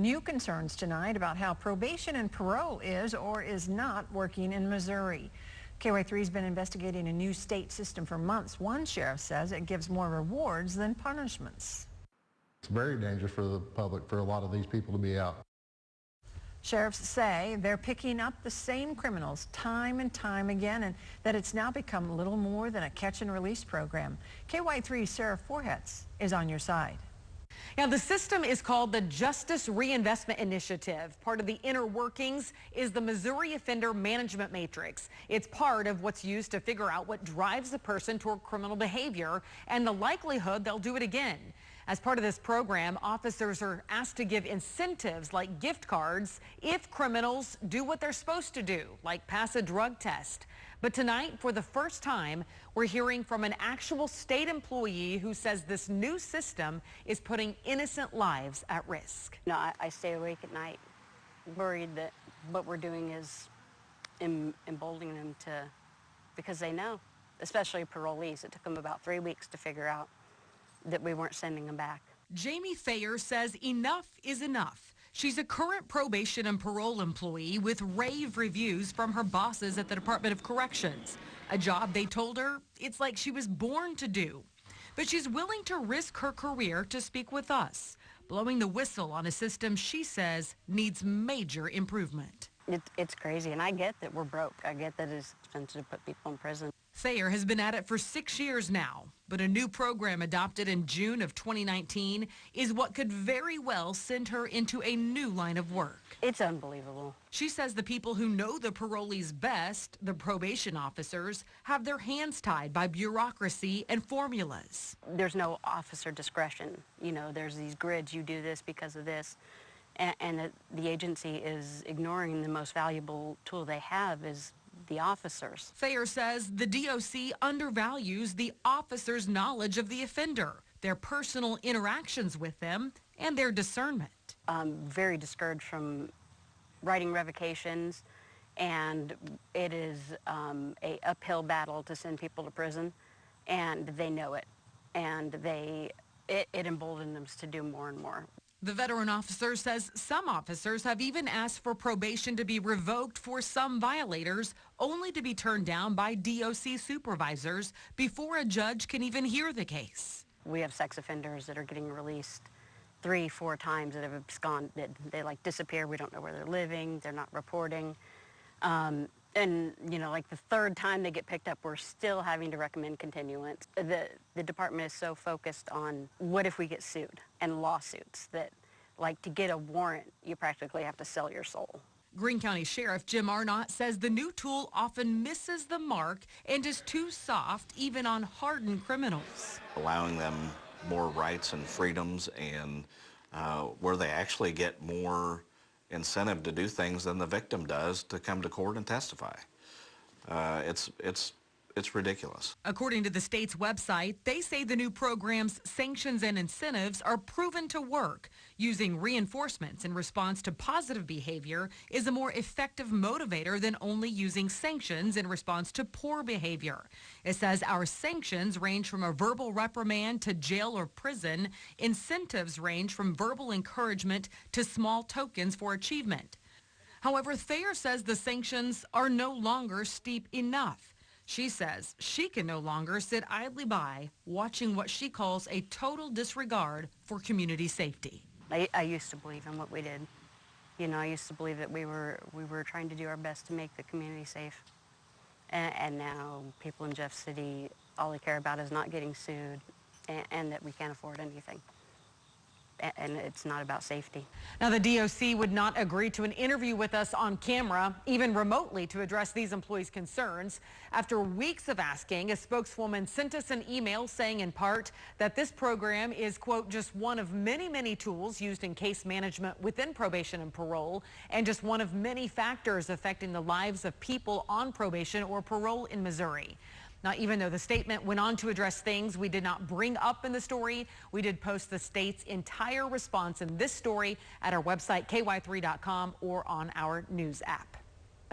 New concerns tonight about how probation and parole is or is not working in Missouri. KY3 has been investigating a new state system for months. One sheriff says it gives more rewards than punishments. It's very dangerous for the public for a lot of these people to be out. Sheriffs say they're picking up the same criminals time and time again, and that it's now become little more than a catch and release program. KY3's Sarah Forhetz is on your side. Now, the system is called the Justice Reinvestment Initiative. Part of the inner workings is the Missouri Offender Management Matrix. It's part of what's used to figure out what drives a person toward criminal behavior and the likelihood they'll do it again. As part of this program, officers are asked to give incentives like gift cards if criminals do what they're supposed to do, like pass a drug test. But tonight, for the first time, we're hearing from an actual state employee who says this new system is putting innocent lives at risk. You know, I stay awake at night worried that what we're doing is emboldening them because they know, especially parolees. It took them about 3 weeks to figure out that we weren't sending them back. Jamie Thayer says enough is enough. She's a current probation and parole employee with rave reviews from her bosses at the Department of Corrections, a job they told her it's like she was born to do. But she's willing to risk her career to speak with us, blowing the whistle on a system she says needs major improvement. It's crazy, and I get that we're broke. I get that it's expensive to put people in prison. Thayer has been at it for 6 years now, but a new program adopted in June of 2019 is what could very well send her into a new line of work. It's unbelievable. She says the people who know the parolees best, the probation officers, have their hands tied by bureaucracy and formulas. There's no officer discretion. You know, there's these grids, you do this because of this. And the agency is ignoring the most valuable tool they have is the officers. Thayer says the DOC undervalues the officers' knowledge of the offender, their personal interactions with them, and their discernment. I'm very discouraged from writing revocations, and it is a uphill battle to send people to prison, and they know it, and it emboldens them to do more and more. The veteran officer says some officers have even asked for probation to be revoked for some violators, only to be turned down by DOC supervisors before a judge can even hear the case. We have sex offenders that are getting released 3-4 times that have absconded. They like disappear. We don't know where they're living. They're not reporting. And, you know, like the third time they get picked up, we're still having to recommend continuance. The department is so focused on what if we get sued and lawsuits that, like, to get a warrant, you practically have to sell your soul. Greene County Sheriff Jim Arnott says the new tool often misses the mark and is too soft even on hardened criminals. Allowing them more rights and freedoms and where they actually get more incentive to do things than the victim does to come to court and testify. It's ridiculous. According to the state's website, they say the new program's sanctions and incentives are proven to work. Using reinforcements in response to positive behavior is a more effective motivator than only using sanctions in response to poor behavior. It says our sanctions range from a verbal reprimand to jail or prison. Incentives range from verbal encouragement to small tokens for achievement. However, Thayer says the sanctions are no longer steep enough. She says she can no longer sit idly by watching what she calls a total disregard for community safety. I used to believe in what we did. You know, I used to believe that we were trying to do our best to make the community safe. And now people in Jeff City, all they care about is not getting sued and that we can't afford anything. And it's not about safety. Now, the DOC would not agree to an interview with us on camera, even remotely, to address these employees' concerns. After weeks of asking, a spokeswoman sent us an email saying in part that this program is, quote, just one of many, many tools used in case management within probation and parole, and just one of many factors affecting the lives of people on probation or parole in Missouri. Now, even though the statement went on to address things we did not bring up in the story, we did post the state's entire response in this story at our website, ky3.com, or on our news app.